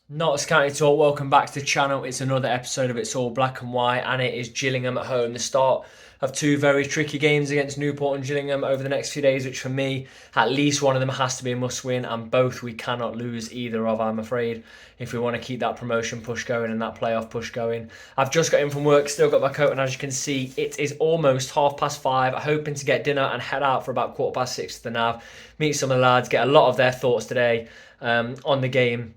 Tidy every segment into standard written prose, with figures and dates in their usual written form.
NOTTS County Talk, welcome back to the channel. It's another episode of It's All Black and White, and it is Gillingham at home. The start of two very tricky games against Newport and Gillingham over the next few days, which for me, at least one of them has to be a must-win, and both we cannot lose either of, I'm afraid, if we want to keep that promotion push going and that playoff push going. I've just got in from work, still got my coat, and as you can see, it is almost 5:30, hoping to get dinner and head out for about 6:15 to the Nav, meet some of the lads, get a lot of their thoughts today on the game.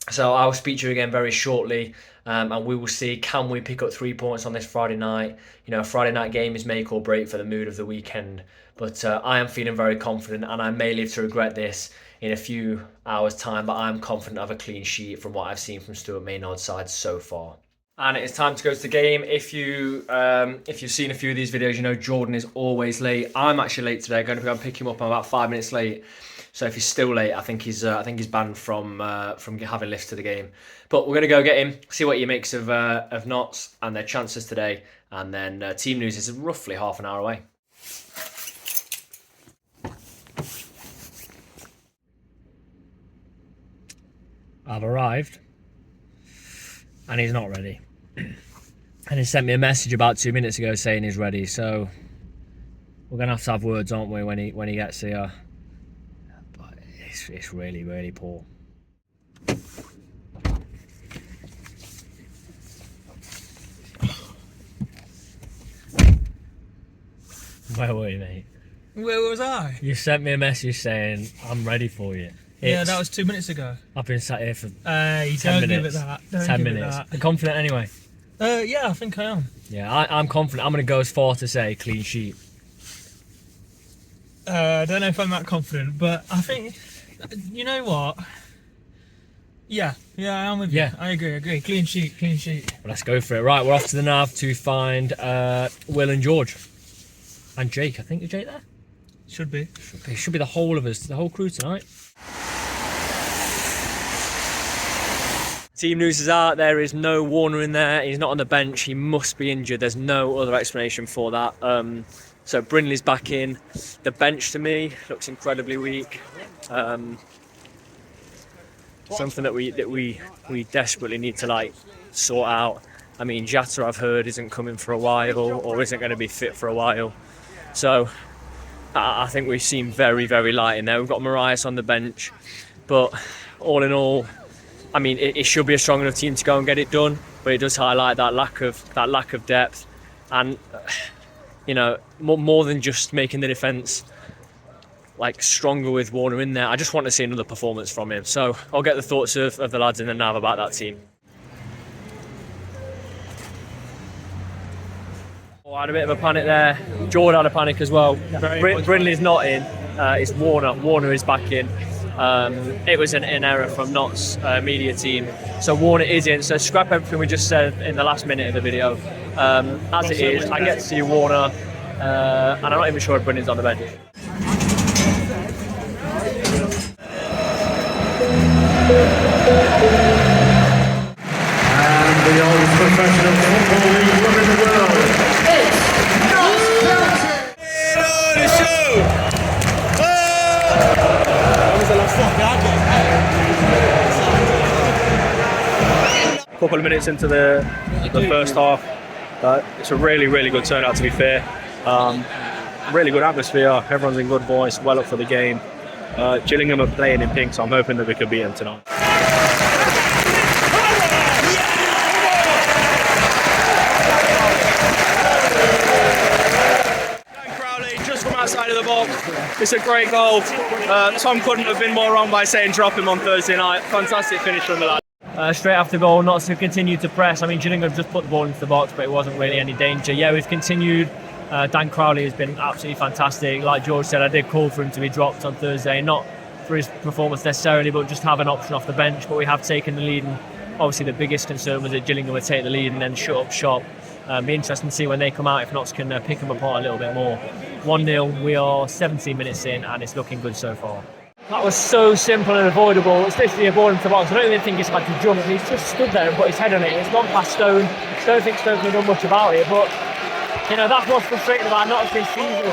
So I'll speak to you again very shortly, and we will see, can we pick up 3 points on this Friday night. You know, a Friday night game is make or break for the mood of the weekend. But I am feeling very confident, and I may live to regret this in a few hours' time, but I'm confident of a clean sheet from what I've seen from Stuart Maynard's side so far. And it's time to go to the game. If you've seen a few of these videos, you know Jordan is always late. I'm actually late today. Going to go and pick him up. I'm about 5 minutes late. So if he's still late, I think he's banned from having lifts to the game. But we're gonna go get him, see what he makes of NOTTS and their chances today, and then team news is roughly half an hour away. I've arrived, and he's not ready. And he sent me a message about 2 minutes ago saying he's ready. So we're gonna have to have words, aren't we, when he gets here? It's really, really poor. Where were you, mate? Where was I? You sent me a message saying, I'm ready for you. Yeah, that was 2 minutes ago. I've been sat here for 10 don't minutes. give it that. Don't 10 give minutes. It that. I'm confident anyway. Yeah, I think I am. Yeah, I'm confident. I'm going to go as far to say clean sheet. I don't know if I'm that confident, but I think, you know what? Yeah, I am with you. Yeah. I agree. Clean sheet. Well, let's go for it. Right, we're off to the Nav to find Will and George. And Jake. I think is Jake there? Should be. Should be the whole of us, the whole crew tonight. Team news is out. There is no Warner in there. He's not on the bench. He must be injured. There's no other explanation for that. So Brindley's back in. The bench to me looks incredibly weak. Something that we desperately need to sort out. I mean, Jatta, I've heard, isn't coming for a while or isn't going to be fit for a while. So I think we seem very, very light in there. We've got Marias on the bench, but all in all, I mean, it should be a strong enough team to go and get it done. But it does highlight that lack of depth, and you know, more than just making the defence stronger with Warner in there. I just want to see another performance from him. So I'll get the thoughts of the lads in the Nav about that team. I had a bit of a panic there. Jordan had a panic as well. Brindley's not in. It's Warner. Warner is back in. It was an error from NOTTS media team. So Warner is in. So scrap everything we just said in the last minute of the video. As it is, I get to see Warner, and I'm not even sure if Brindley's on the bench. And the oldest professional football league club in the world. A couple of minutes into the first half, it's a really, really good turnout, to be fair. Really good atmosphere, everyone's in good voice, well up for the game. Gillingham are playing in pink, so I'm hoping that we can beat them tonight. Just from outside of the box, it's a great goal. Tom couldn't have been more wrong by saying drop him on Thursday night. Fantastic finish from the lad. Straight after goal, NOTTS have continued to press. I mean, Gillingham just put the ball into the box, but it wasn't really any danger. Yeah, we've continued. Dan Crowley has been absolutely fantastic. Like George said, I did call for him to be dropped on Thursday, not for his performance necessarily, but just have an option off the bench. But we have taken the lead, and obviously the biggest concern was that Gillingham would take the lead and then shut up shop. Be interesting to see when they come out if NOTTS can pick them apart a little bit more. 1-0, we are 17 minutes in, and it's looking good so far. That was so simple and avoidable. It's literally a ball into the box. I don't even think he's had to jump. He's just stood there and put his head on it. It's gone past Stone. I don't think Stone can have done much about it, but you know, that's what's frustrating about NOTTS this season.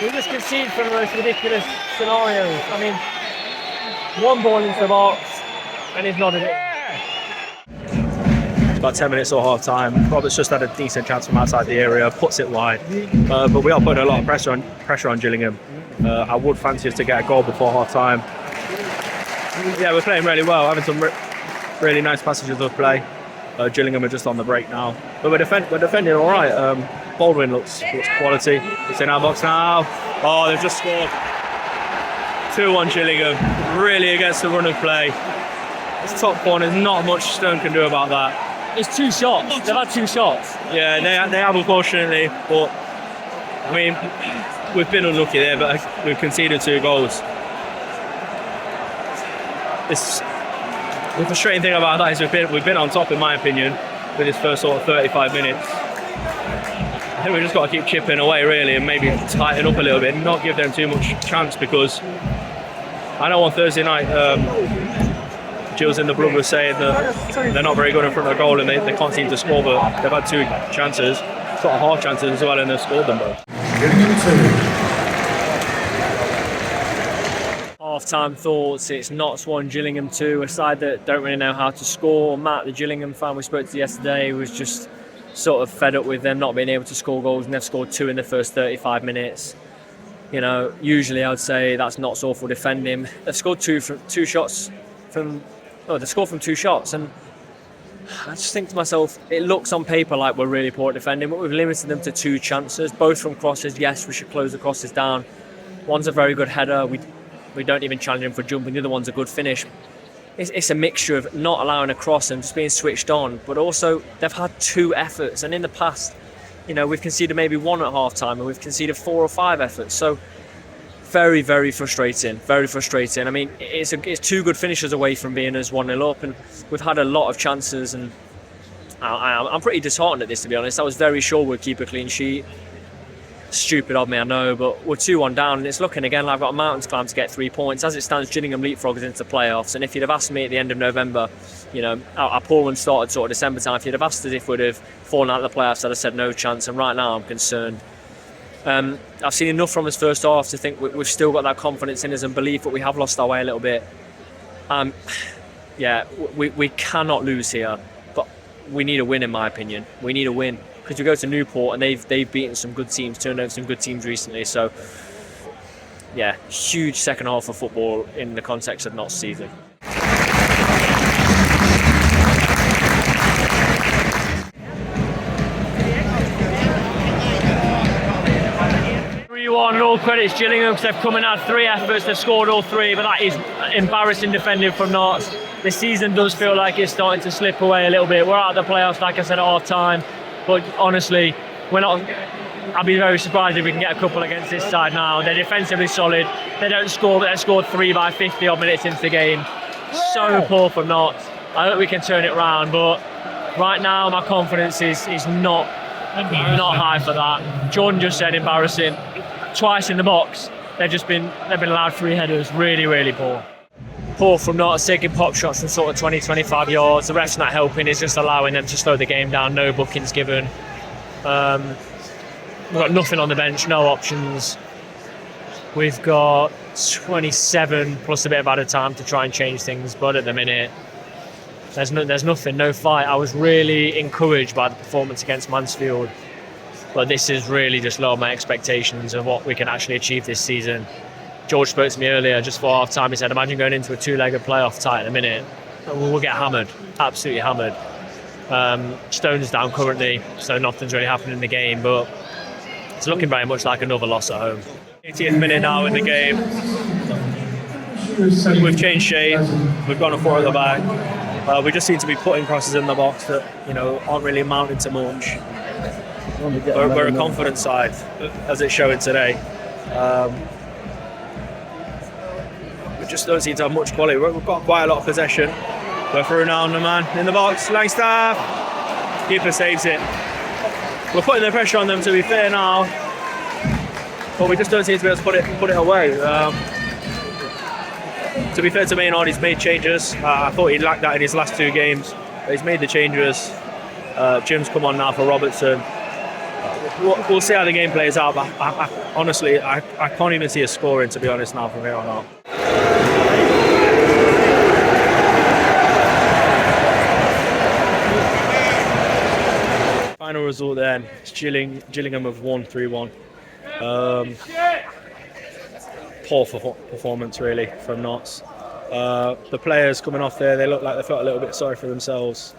We just concede from the most ridiculous scenarios. I mean, one ball into the box and he's nodded it. about 10 minutes or half time. Roberts just had a decent chance from outside the area, puts it wide. But we are putting a lot of pressure on Gillingham. I would fancy us to get a goal before half time. Yeah, we're playing really well, having some really nice passages of play. Gillingham are just on the break now, but we're defending all right. Baldwin looks quality. It's in our box now. Oh, they've just scored. 2-1 Gillingham, really against the run of play. It's top corner, there's not much Stone can do about that. It's 2 shots. They've had 2 shots. Yeah, they have unfortunately, but I mean, we've been unlucky there, but we've conceded 2 goals. The frustrating thing about that is we've been on top, in my opinion, with this first sort of 35 minutes. I think we've just got to keep chipping away really, and maybe tighten up a little bit and not give them too much chance, because I know on Thursday night Gills in the Blood was saying that they're not very good in front of the goal and they can't seem to score, but they've had 2 chances, sort of half chances as well, and they've scored them both. Half-time thoughts, it's NOTTS 1, Gillingham 2, a side that don't really know how to score. Matt, the Gillingham fan we spoke to yesterday, was just sort of fed up with them not being able to score goals, and they've scored 2 in the first 35 minutes. You know, usually I would say that's NOTTS awful defending. They've scored 2 shots from, they scored from 2 shots, and I just think to myself, it looks on paper like we're really poor at defending, but we've limited them to 2 chances, both from crosses. Yes, we should close the crosses down. One's a very good header, we don't even challenge him for jumping, the other one's a good finish. It's a mixture of not allowing a cross and just being switched on, but also they've had 2 efforts, and in the past, you know, we've conceded maybe 1 at half time and we've conceded 4 or 5 efforts. So very, very frustrating, very frustrating. I mean, it's 2 good finishes away from being us 1-0 up, and we've had a lot of chances, and I'm pretty disheartened at this, to be honest. I was very sure we'd keep a clean sheet. Stupid of me, I know, but we're 2-1 down, and it's looking again like I've got a mountain to climb to get 3 points. As it stands, Gillingham leapfrogs into playoffs, and if you'd have asked me at the end of November, you know, our poor run started sort of December time, if you'd have asked us if we'd have fallen out of the playoffs, I'd have said no chance, and right now I'm concerned. I've seen enough from us first half to think we've still got that confidence in us and belief, but we have lost our way a little bit. Yeah, we cannot lose here, but we need a win, in my opinion. We need a win, because we go to Newport and they've beaten some good teams, turned over some good teams recently. So yeah, huge second half of football in the context of NOTTS season. 3-1, all credits Gillingham, because they've come and had 3 efforts, they've scored all 3, but that is embarrassing defending from NOTTS. The season does feel like it's starting to slip away a little bit. We're out of the playoffs, like I said, at half time, but honestly, we're not. I'd be very surprised if we can get a couple against this side now. They're defensively solid. They don't score, but they've scored 3 by 50 odd minutes into the game. So poor from NOTTS. I hope we can turn it round, but right now my confidence is not high for that. Jordan just said embarrassing. Twice in the box, they've been allowed 3 headers. Really, really poor. Poor from NOTTS, taking pop shots from sort of 20-25 yards. The ref's not helping, it's just allowing them to slow the game down. No bookings given. We've got nothing on the bench, no options. We've got 27 plus a bit of added time to try and change things, but at the minute, there's nothing, no fight. I was really encouraged by the performance against Mansfield, but this is really just lowered my expectations of what we can actually achieve this season. George spoke to me earlier, just before half time. He said, imagine going into a 2-legged playoff tie in a minute. We'll get hammered, absolutely hammered. Stone's down currently, so nothing's really happening in the game, but it's looking very much like another loss at home. 80th minute now in the game. We've changed shape, we've gone a 4 at the back. We just seem to be putting crosses in the box that, you know, aren't really amounting to much. We're a confident side, as it's showing today. We just don't seem to have much quality. We've got quite a lot of possession. We're through now on the man in the box. Langstaff, keeper saves it. We're putting the pressure on them, to be fair now, but we just don't seem to be able to put it away. To be fair to Maynard, he's made changes. I thought he lacked that in his last 2 games, but he's made the changes. Jim's come on now for Robertson. We'll see how the game plays out, but honestly, I can't even see a scoring, to be honest, now from here on out. final result then, it's Gillingham have won 3-1. Poor performance really from NOTTS. The players coming off there, they look like they felt a little bit sorry for themselves.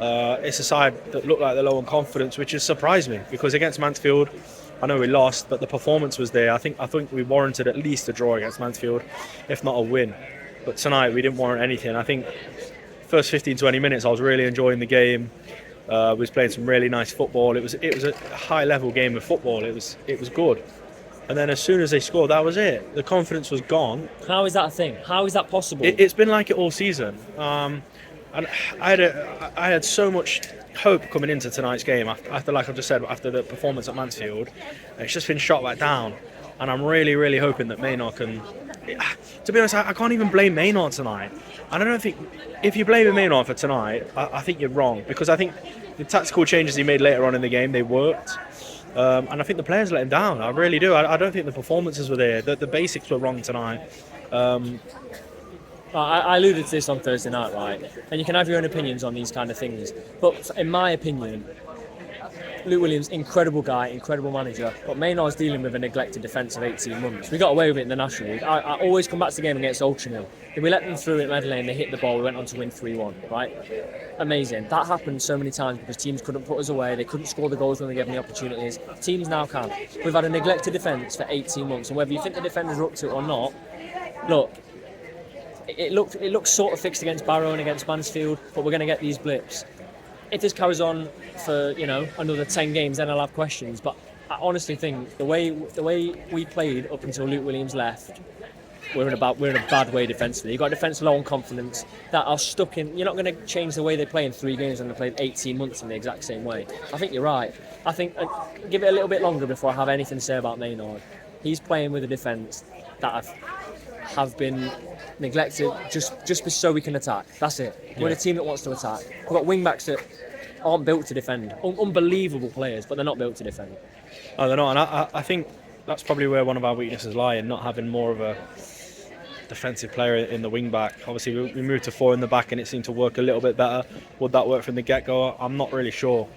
It's a side that looked like they're low on confidence, which has surprised me, because against Mansfield, I know we lost, but the performance was there. I think we warranted at least a draw against Mansfield, if not a win. But tonight we didn't warrant anything. I think first 15-20 minutes I was really enjoying the game. We was playing some really nice football. It was a high level game of football. It was good. And then as soon as they scored, that was it. The confidence was gone. How is that a thing? How is that possible? It's been like it all season. And I had so much hope coming into tonight's game after, like I've just said, after the performance at Mansfield. It's just been shot back down, and I'm really, really hoping that Maynard can. To be honest, I can't even blame Maynard tonight. And I don't think if you're blaming Maynard for tonight, I think you're wrong, because I think the tactical changes he made later on in the game, they worked. And I think the players let him down. I really do. I don't think the performances were there. The basics were wrong tonight. I alluded to this on Thursday night, right? And you can have your own opinions on these kind of things. But in my opinion, Luke Williams, incredible guy, incredible manager, but Maynard's dealing with a neglected defence of 18 months. We got away with it in the National League. I always come back to the game against Altrincham. If we let them through at Medley and they hit the ball, we went on to win 3-1, right? Amazing. That happened so many times because teams couldn't put us away. They couldn't score the goals when they gave them the opportunities. Teams now can. We've had a neglected defence for 18 months, and whether you think the defenders are up to it or not, look, it looked sort of fixed against Barrow and against Mansfield, but we're going to get these blips. If this carries on for another 10 games, then I'll have questions. But I honestly think the way we played up until Luke Williams left, we're in a bad way defensively. You've got a defence low on confidence that are stuck in. You're not going to change the way they play in 3 games when they played 18 months in the exact same way. I think you're right. I think give it a little bit longer before I have anything to say about Maynard. He's playing with a defence that have been neglected just so we can attack. That's it. We're a team that wants to attack. We've got wing backs that aren't built to defend. Unbelievable players, but they're not built to defend. Oh, they're not. And I think that's probably where one of our weaknesses lie, in not having more of a defensive player in the wing back. Obviously we moved to 4 in the back and it seemed to work a little bit better. Would that work from the get-go? I'm not really sure.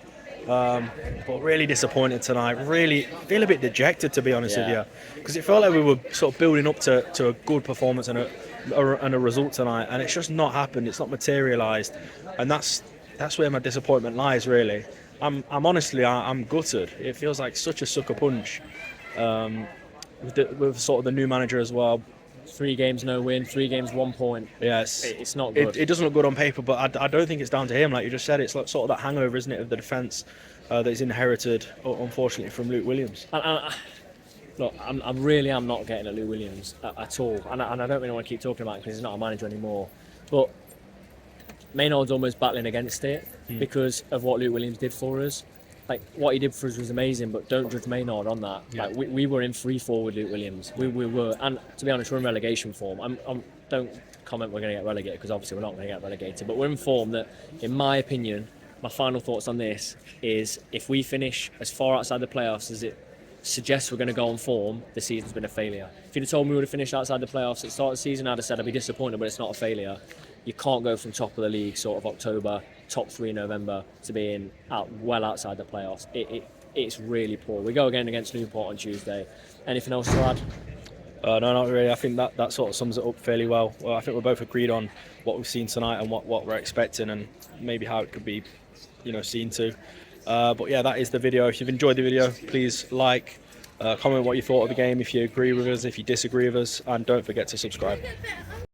But really disappointed tonight. Really feel a bit dejected, to be honest with you, because it felt like we were sort of building up to a good performance and a result tonight, and it's just not happened. It's not materialised, and that's where my disappointment lies. Really, I'm honestly gutted. It feels like such a sucker punch with sort of the new manager as well. 3 games no win, 3 games 1 point. Yes, it's not good. It doesn't look good on paper, but I don't think it's down to him. Like you just said, it's like sort of that hangover, isn't it, of the defence that he's inherited, unfortunately, from Luke Williams. Look, I really am not getting at Luke Williams at all, and I don't really want to keep talking about it because he's not a manager anymore. But Maynard's almost battling against it because of what Luke Williams did for us. Like, what he did for us was amazing, but don't judge Maynard on that. Yeah. Like, we were in free fall with Luke Williams. We were, and to be honest, we're in relegation form. Don't comment we're going to get relegated, because obviously we're not going to get relegated, but we're in form that, in my opinion, my final thoughts on this is, if we finish as far outside the playoffs as it suggests we're going to go on form, the season's been a failure. If you'd have told me we would have finished outside the playoffs at the start of the season, I'd have said I'd be disappointed, but it's not a failure. You can't go from top of the league sort of October, top 3 November, to being well outside the playoffs. It's really poor. We go again against Newport on Tuesday. Anything else to add? No, not really. I think that sort of sums it up fairly well. I think we're both agreed on what we've seen tonight and what we're expecting, and maybe how it could be, seen to. But yeah, that is the video. If you've enjoyed the video, please like, comment what you thought of the game, if you agree with us, if you disagree with us, and don't forget to subscribe.